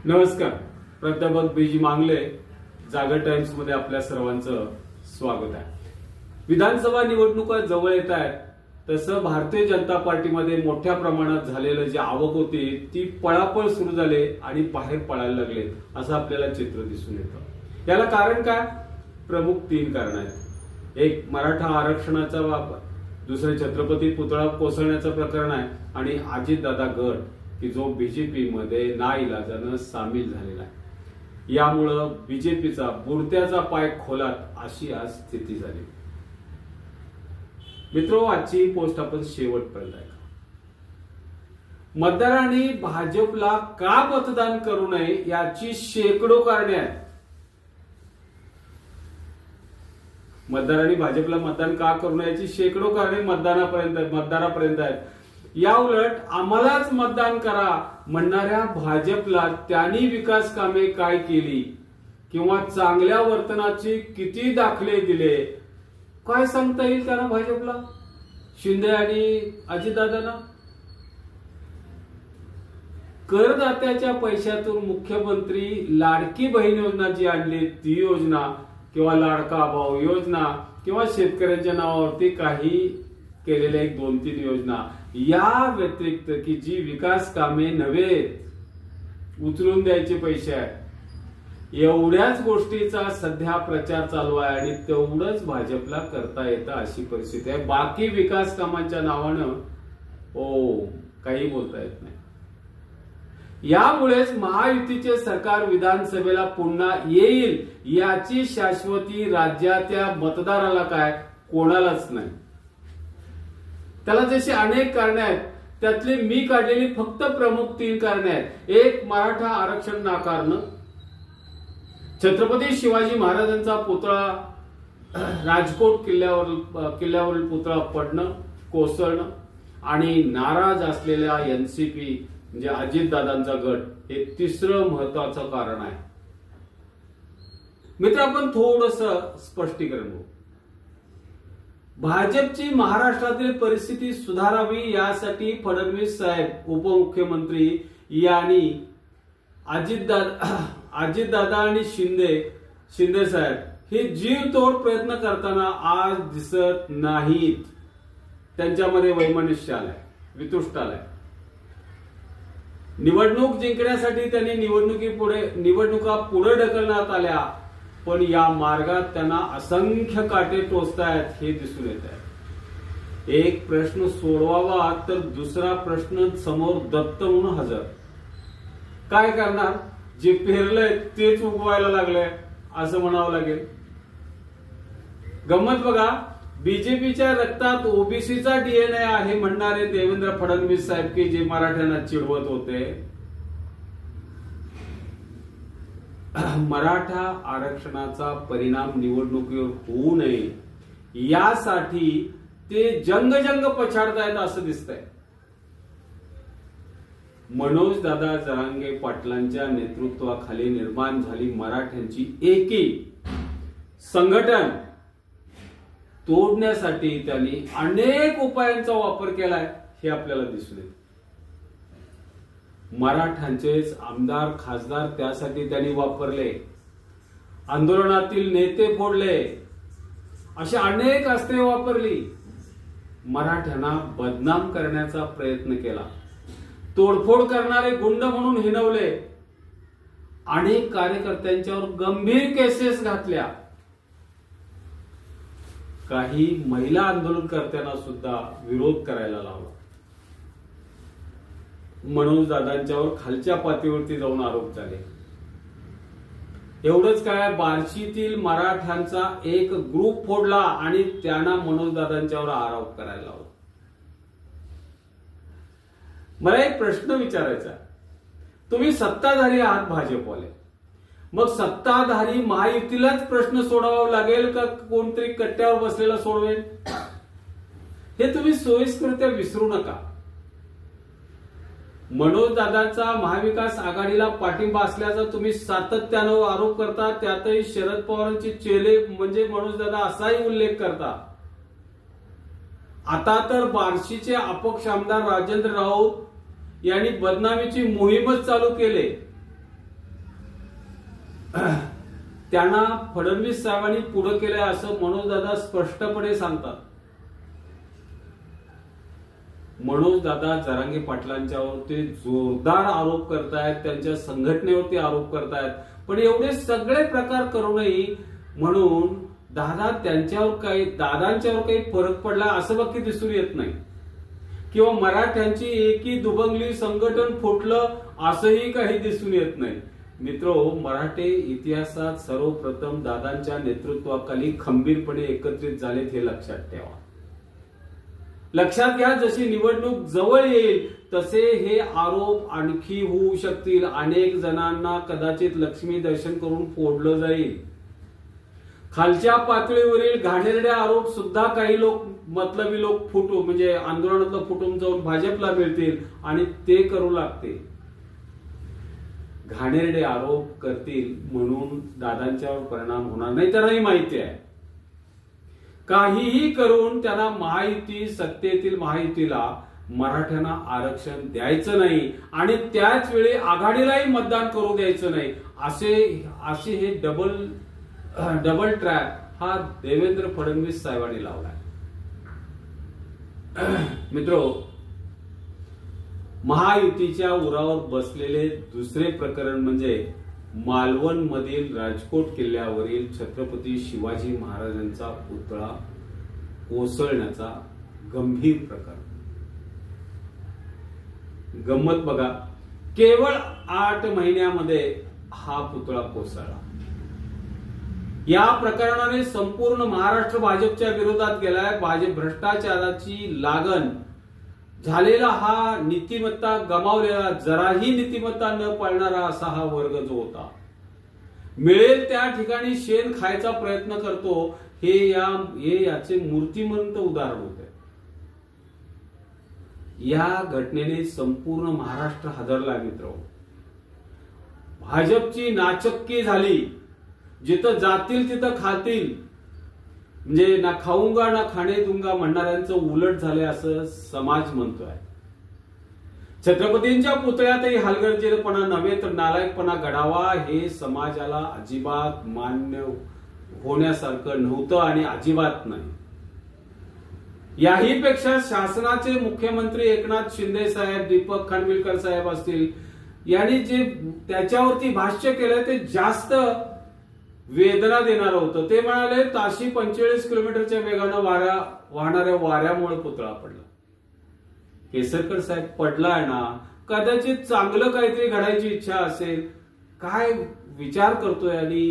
नमस्कार. प्राध्यापक बीजी मांगले, जागर टाइम्स मध्ये आपल्या सर्वांचं स्वागत आहे. विधानसभा निवडणुका जवळ येत आहेत तसं भारतीय जनता पार्टीमध्ये मोठ्या प्रमाणात झालेलं जे आवक होती ती पळापळ सुरू झाले आणि बाहेर पळायला लागले असं आपल्याला चित्र दिसून येतं. याला कारण काय? प्रमुख 3 कारण आहेत. एक, मराठा आरक्षणाचा वापर, दुसरे छत्रपती पुतळा कोसळण्याचं प्रकरण आहे आणि अजितदादा गट की जो बीजेपी मध्ये नाईलाजानं सामील झालेला आहे. यामुळं बीजेपीचा बुरत्याचा पाय खोलात अशी आज स्थिती झाली. मित्रो, आजची पोस्ट आपण शेवटपर्यंत ऐका. मतदारांनी भाजपला का मतदान करू नये याची शेकडो कारणे आहेत. मतदारांनी भाजपला मतदान का करू नये याची शेकडो कारणे मतदारापर्यंत आहेत. या उलट आम्हालाच मतदान करा म्हणणाऱ्या भाजपला त्यांनी विकास कामे काय केली किंवा चांगल्या वर्तनाचे किती दाखले दिले काय सांगता येईल त्यांना? भाजपला, शिंदे आणि अजितदादांना करदात्याच्या पैशातून मुख्यमंत्री लाडकी बहीण योजना जी आणली ती योजना किंवा लाडका भाऊ योजना किंवा शेतकऱ्यांच्या नावावरती काही केलेल्या 1-2-3 योजना या व्यतिरिक्त की जी विकास कामे नव्हे उचलून द्यायचे पैसे आहेत, एवढ्याच गोष्टीचा सध्या प्रचार चालू आहे आणि तेवढंच भाजपला करता येतं अशी परिस्थिती आहे. बाकी विकास कामांच्या नावानं काही बोलता येत नाही. यामुळेच महायुतीचे सरकार विधानसभेला पुन्हा येईल याची शाश्वती राज्याच्या मतदाराला काय कोणालाच नाही. त्याला जशी अनेक कारणे आहेत त्यातली मी काढलेली फक्त प्रमुख 3 कारणे आहेत. एक, मराठा आरक्षण नाकारणं, छत्रपती शिवाजी महाराजांचा पुतळा राजकोट किल्ल्यावरील पुतळा पडणं कोसळणं आणि नाराज असलेल्या एनसीपी म्हणजे अजितदादांचा गट हे तिसरं महत्वाचं कारण आहे. मित्र, आपण थोडंसं स्पष्टीकरण करू. भाजपची महाराष्ट्रातील परिस्थिती सुधारावी यासाठी फडणवीस साहेब उपमुख्यमंत्री यांनी अजितदादा आणि शिंदे साहेब हे जीवतोड प्रयत्न करताना आज दिसत नाहीत. त्यांच्यामध्ये वैमनस्य आलाय, वितुष्ट आलाय. निवडणूक जिंकण्यासाठी त्यांनी निवडणुका पुढे ढकलण्यात आल्या पण या मार्गात त्यांना असंख्य काटे टोचतायत हे दिसून येत आहे. एक प्रश्न सोडवावा तर दुसरा प्रश्न समोर दत्त म्हणून हजर. काय करणार? जे पेरलंय तेच उगवायला लागलंय असं म्हणावं लागेल. गंमत बघा, बीजेपीच्या रक्तात ओबीसीचा डीएनए आहे म्हणणारे देवेंद्र फडणवीस साहेब की जे मराठ्यांना चिडवत होते, मराठा आरक्षणाचा परिणाम निवडणुकीवर होऊ नये यासाठी ते जंग पछाडतायत असं दिसतंय. मनोज दादा जरांगे पाटलांच्या नेतृत्वाखाली निर्माण झाली मराठ्यांची एकी संघटन तोडण्यासाठी त्यांनी अनेक उपायांचा वापर केलाय हे आपल्याला दिसून येतं. मराठ्यांचेच आमदार खासदार त्यासाठी त्यांनी वापरले, आंदोलनातील नेते फोडले, अशा अनेक अस्त्रे वापरली. मराठ्यांना बदनाम करण्याचा प्रयत्न केला, तोडफोड करणारे गुंड म्हणून हिणवले, अनेक कार्यकर्त्यांच्यावर गंभीर केसेस घातल्या, काही महिला आंदोलनकर्त्यांना सुद्धा विरोध करायला लावला. मनोज दादांच्यावर खालच्या पातळीवरती जाऊन आरोप झाले. एवढंच काय, बार्शीतील मराठ्यांचा एक ग्रुप फोडला आणि त्यांना मनोज दादांच्यावर आरोप करायला लावला. मला एक प्रश्न विचारायचा, तुम्ही सत्ताधारी आहात भाजपवाले, मग सत्ताधारी महायुतीलाच प्रश्न सोडवावा लागेल का कोणतरी कट्ट्यावर बसलेला सोडवेल? हे तुम्ही सोयीस्करत्या विसरू नका. मनोज दादांचा महाविकास आघाडीला पाठिंबा असल्याचा तुम्ही सातत्यानं आरोप करता, त्यातही शरद पवारांचे चेले म्हणजे मनोज दादा असाही उल्लेख करता. आता तर बार्शीचे अपक्ष आमदार राजेंद्र राऊत यांनी बदनामीची मोहीमच चालू केले. त्यांना फडणवीस साहेबांनी पुढे केलंय असं मनोजदादा स्पष्टपणे सांगतात. मनोजदादा जरांगे पाटलांच्यावरती जोरदार आरोप करतायत, त्यांच्या संघटनेवरती आरोप करतायत, पण एवढे सगळे प्रकार करूनही म्हणून दादांच्यावर काही फरक पडला असं बाकी दिसून येत नाही, किंवा मराठ्यांची एकी दुबंगली संघटन फुटलं असंही काही दिसून येत नाही. मित्रो, मराठे इतिहासात सर्वप्रथम दादांच्या नेतृत्वाखाली खंबीरपणे एकत्रित झालेत हे लक्षात ठेवा. लक्षात घ्या, जशी निवडणूक जवळ येईल तसे हे आरोप आणखी होऊ शकतील. अनेक जणांना कदाचित लक्ष्मी दर्शन करून फोडलं जाईल. खालच्या पातळीवरील घाणेरडे आरोप सुद्धा काही लोक, मतलबी लोक म्हणजे आंदोलनातलं फुटून जाऊन भाजपला मिळतील आणि ते करू लागतील. घाणेरडे आरोप करतील म्हणून दादांच्यावर परिणाम होणार नाही, त्यांनाही माहिती आहे. काहीही करून त्यांना महायुती, सत्तेतील महायुतीला मराठ्यांना आरक्षण द्यायचं नाही आणि त्याच वेळी आघाडीलाही मतदान करू द्यायचं नाही, असे हे डबल ट्रॅप हा देवेंद्र फडणवीस साहेबांनी लावलाय. मित्रो, महायुतीच्या उरावर बसलेले दुसरे प्रकरण म्हणजे मालवण मधील राजकोट किल्ल्यावरील छत्रपती शिवाजी महाराजांचा पुतळा कोसळण्याचा गंभीर प्रकार. गंमत बघा, केवळ 8 महिन्यामध्ये हा पुतळा कोसळला. या प्रकरणाने संपूर्ण महाराष्ट्र भाजपच्या विरोधात गेलाय. भाजप भ्रष्टाचाराची लागण झालेला हा नीतिमत्ता गमावलेला, जराही नीतिमत्ता न पाळणारा असा हा वर्ग जो होता, मिळेल त्या ठिकाणी शेण खायचा प्रयत्न करतो, हे याचे मूर्तिमंत उदाहरण होते. या घटनेने संपूर्ण महाराष्ट्र हादरला. मित्र, भाजपची नाचक्की झाली. जिथं जातील तिथं खातील, म्हणजे ना खाऊंगा ना खाणे दूंगा म्हणणाऱ्यांचं उलट झालंय असं समाज म्हणतोय. छत्रपतींच्या पुतळ्यातही हलगर्जीपणा नव्हे तर नालायकपणा घडावा हे समाजाला अजिबात मान्य होण्यासारखं नव्हतं आणि अजिबात नाही. याही पेक्षा शासनाचे मुख्यमंत्री एकनाथ शिंदे साहेब, दीपक खानविलकर साहेब असतील, यांनी जे त्याच्यावरती भाष्य केलंय ते जास्त वेदना देणार होतं. ते म्हणाले, ताशी 45 किलोमीटरच्या वेगानं वाहणाऱ्या वाऱ्यामुळे पुतळा पडला. केसरकर साहेब, पडलाय ना, कदाचित चांगलं काहीतरी घडायची इच्छा असेल, काय विचार करतोय आणि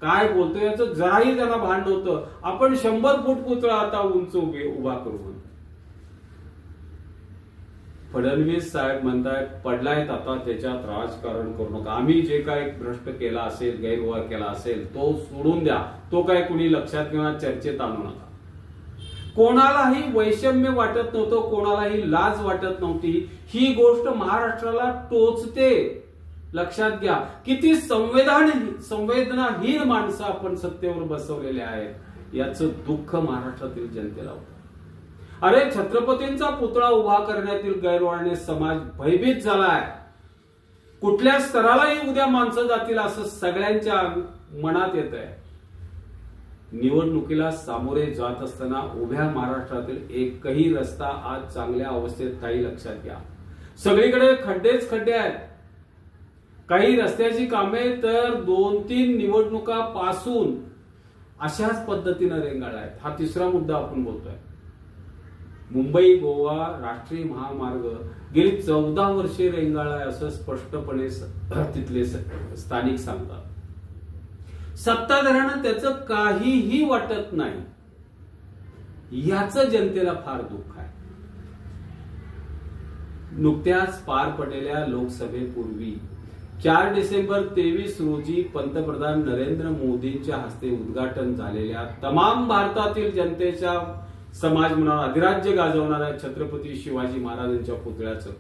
काय बोलतोय याचं जराही त्यांना भान नव्हतं. आपण 100 फूट पुतळा आता उंच उभा करू. फडणवीस साहेब म्हणतायत, पडलायत आता त्याच्यात राजकारण करू नका. आम्ही जे काय भ्रष्ट केला असेल, गैरव्यवहार केला असेल तो सोडून द्या, तो काय कुणी लक्षात किंवा चर्चेत आणू नका. कोणालाही वैषम्य वाटत नव्हतं, कोणालाही लाज वाटत नव्हती. ही गोष्ट महाराष्ट्राला टोचते. लक्षात घ्या, किती संवेदनाहीन माणसं आपण सत्तेवर बसवलेले आहेत, याचं दुःख महाराष्ट्रातील जनतेला होतं. अरे, छत्रपतींचा पुतळा उभा करण्यातील गैरव्यवहाराने समाज भयभीत झालाय. कुठल्या स्तरालाही उद्या माणसं जातील असं सगळ्यांच्या मनात येत आहे. निवडणुकीला सामोरे जात असताना उभ्या महाराष्ट्रातील एकही रस्ता आज चांगल्या अवस्थेत काही, लक्षात घ्या. सगळीकडे खड्डेच खड्डे आहेत. काही रस्त्याची कामे तर 2-3 निवडणुका पासून अशाच पद्धतीने रेंगाळल्या आहेत. हा तिसरा मुद्दा आपण बोलतोय. मुंबई गोवा राष्ट्रीय महामार्ग गेली 14 वर्षे रेंगाळलाय असं स्पष्टपणे तिथले स्थानिक सांगतात. सत्ताधाऱ्यांना त्याचं काहीही वाटत नाही, याचं जनतेला फार दुःख आहे. नुकत्याच पार पडलेल्या लोकसभेपूर्वी 4 डिसेंबर 23 रोजी पंतप्रधान नरेंद्र मोदींच्या हस्ते उद्घाटन झालेल्या तमाम भारतातील जनतेच्या समाज मनावर अधिराज्य गाजवणाऱ्या छत्रपती शिवाजी महाराजांच्या पुतळ्याचं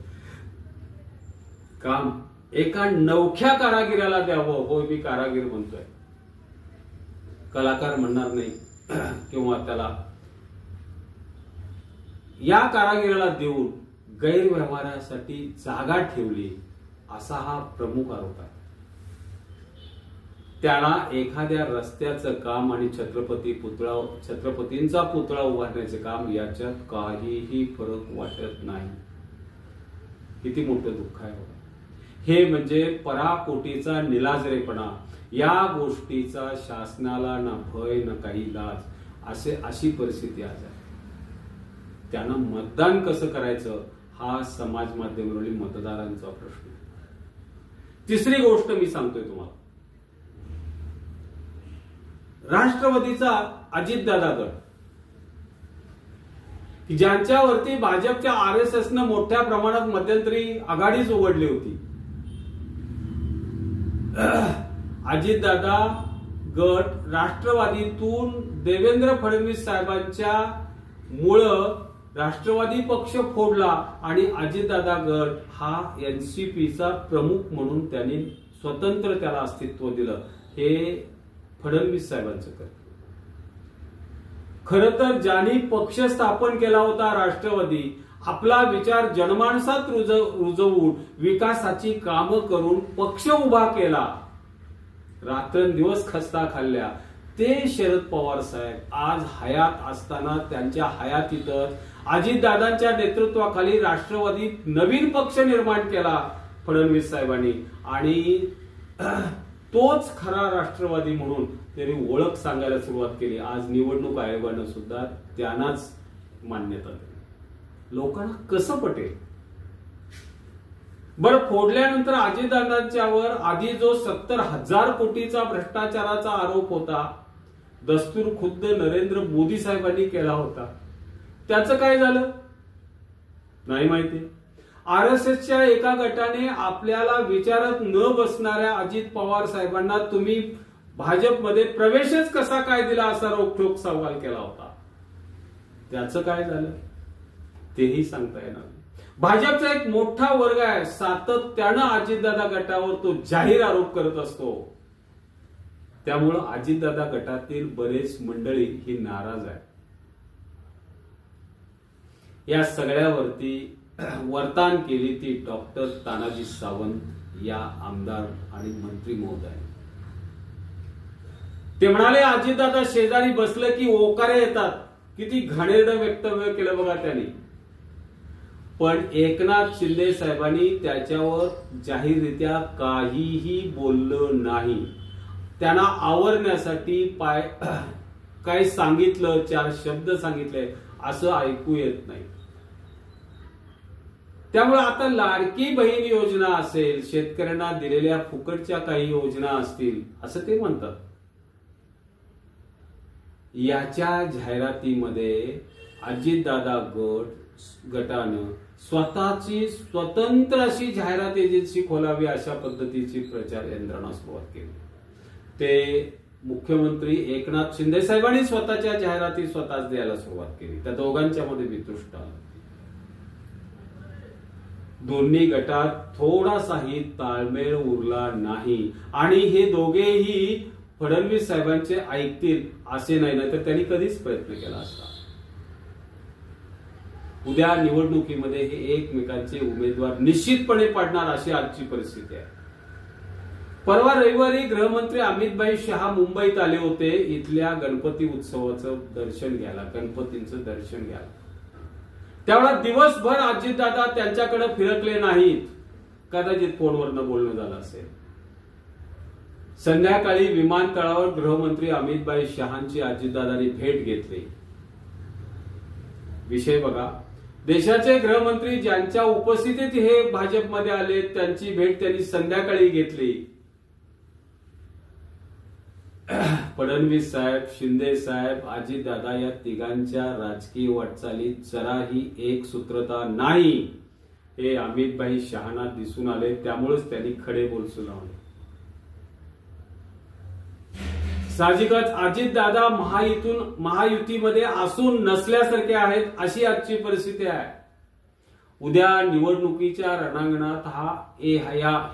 काम एका नवख्या कारागिराला द्यावं. होय, मी कारागीर म्हणतोय, कलाकार म्हणणार नाही. किंवा त्याला या कारागिराला देऊन गैरव्यवहारासाठी जागा ठेवली, असा हा प्रमुख आरोप आहे. त्यांना एखाद्या रस्त्याचं काम आणि छत्रपतींचा पुतळा उभारण्याचे काम याच्यात काहीही फरक वाटत नाही. किती मोठं दुःख आहे. हे म्हणजे पराकोटीचा निलाजरेपणा. या गोष्टीचा शासनाला ना भय ना काही लाज अशी परिस्थिती आज आहे. त्यांना मतदान कसं करायचं हा समाज माध्यमावरील मतदारांचा प्रश्न. तिसरी गोष्ट मी सांगतोय तुम्हाला. राष्ट्रवादीचा अजितदादा गट की ज्यांच्यावरती भाजपच्या RSS न मोठ्या प्रमाणात मध्यंतरी आघाडीच उघडली होती. अजितदादा गट राष्ट्रवादीतून देवेंद्र फडणवीस साहेबांच्या मुळे राष्ट्रवादी पक्ष फोडला आणि अजितदादा गट हा NCPचा प्रमुख म्हणून त्यांनी स्वतंत्र त्याला अस्तित्व दिलं. हे फडणवीस साहेबांचं कर्तव्य. खर तर ज्यांनी पक्ष स्थापन केला होता राष्ट्रवादी, आपला विचार जनमानसात रुजवून विकासाची कामं करून पक्ष उभा केला, रात्रंदिवस खस्ता खाल्ल्या, ते शरद पवार साहेब आज हयात असताना त्यांच्या हयातीतच अजितदादांच्या नेतृत्वाखाली राष्ट्रवादीत नवीन पक्ष निर्माण केला फडणवीस साहेबांनी आणि तोच खरा राष्ट्रवादी म्हणून त्यांनी ओळख सांगायला सुरुवात केली. आज निवडणूक आयोगानं सुद्धा त्यांनाच मान्यता दिली. लोकांना कसं पटेल बरं? फोडल्यानंतर अजितदादांच्यावर आधी जो 70,000 कोटीचा भ्रष्टाचाराचा आरोप होता, दस्तूर खुद्द नरेंद्र मोदी साहेबांनी केला होता, त्याचं काय झालं नाही माहिती. RSSच्या एका गटाने आपल्याला विचारत न बसणाऱ्या अजित पवार साहेबांना तुम्ही भाजपमध्ये प्रवेशच कसा काय दिला असा रोखठोक सवाल केला होता. त्याचं काय झालं तेही सांगता येणार नाही. भाजपचा एक मोठा वर्ग आहे, सातत्यानं अजितदादा गटावर तो जाहीर आरोप करत असतो. त्यामुळं अजितदादा गटातील बरेच मंडळी ही नाराज आहे. या सगळ्यावरती वर्तन केली ती डॉक्टर तानाजी सावंत या आमदार आणि मंत्री महोदय. ते म्हणाले अजितदादा शेजारी बसलं की ओकारे येतात. किती घाणेरडं वक्तव्य केलं बघा त्यांनी. पण एकनाथ शिंदे साहेबांनी त्याच्यावर जाहीररित्या काहीही बोललं नाही. त्यांना आवरण्यासाठी काय सांगितलं, 4 शब्द सांगितले असं ऐकू येत नाही. त्यामुळे आता लाडकी बहीण योजना असेल, शेतकऱ्यांना दिलेल्या फुकटच्या काही योजना असतील असं ते म्हणतात. याच्या जाहिरातीमध्ये अजितदादा गटानं स्वतःची स्वतंत्र अशी जाहिरात एजन्सी खोलावी अशा पद्धतीची प्रचार यंत्रणा सुरुवात केली. ते मुख्यमंत्री एकनाथ शिंदे साहेबांनी स्वतःच्या जाहिराती स्वतःच द्यायला सुरुवात केली. त्या दोघांच्या मध्ये वितृष्ट आलं. दोन्ही गटात थोडासाही ताळमेळ उरला नाही आणि हे दोघेही फडणवीस साहेबांचे ऐकतील असे नाही, तर त्यांनी कधीच प्रयत्न केला असता. उद्या निवडणुकीमध्ये हे एकमेकांचे उमेदवार निश्चितपणे पाडणार अशी आजची परिस्थिती आहे. परवा रविवारी गृहमंत्री अमित शहा मुंबईत आले होते इथल्या गणपती उत्सवाचं दर्शन घ्यायला, गणपतींचं दर्शन घ्यायला. त्यावेळेला दिवसभर अजितदादा त्यांच्याकडे फिरकले नाहीत. कदाचित फोनवरनं बोलणं झालं असेल. संध्याकाळी विमानतळावर गृहमंत्री अमित शहांची अजितदादांनी भेट घेतली. विषय बघा, देशाचे गृहमंत्री ज्यांच्या उपस्थितीत हे भाजपमध्ये आले त्यांची भेट त्यांनी संध्याकाळी घेतली. फडणवीस साहेब, शिंदे साहेब, अजितदादा या तिघांच्या राजकीय वाटचालीत जराही एक सूत्रता नाही हे अमित शहांना दिसून आले. त्यामुळेच त्यांनी खडे बोल सुनावले. साहजिकच अजितदादा महायुतीमध्ये असून नसल्यासारखे आहेत अशी आजची परिस्थिती आहे. उद्या निवडणुकीच्या रणांगणात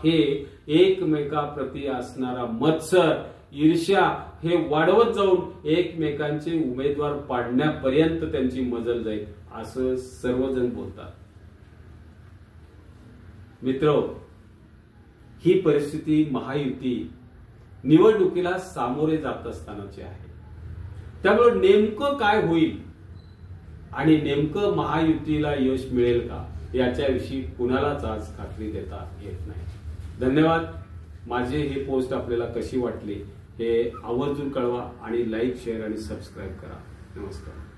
हे एकमेकाप्रती असणारा मत्सर, ईर्ष्या हे वाढवत जाऊन एकमेकांचे उमेदवार पाडण्यापर्यंत त्यांची मजल जाईल असं सर्वजण बोलतात. मित्र, ही परिस्थिती महायुती निवडणुकीला सामोरे जात असतानाचे आहे. त्यामुळे नेमकं काय होईल आणि नेमकं महायुतीला यश मिळेल का याच्याविषयी कुणालाच आज खात्री देता येत नाही. धन्यवाद. माझे हे पोस्ट आपल्याला कशी वाटली हे आवर्जून कळवा आणि लाईक, शेअर आणि सबस्क्राईब करा. नमस्कार.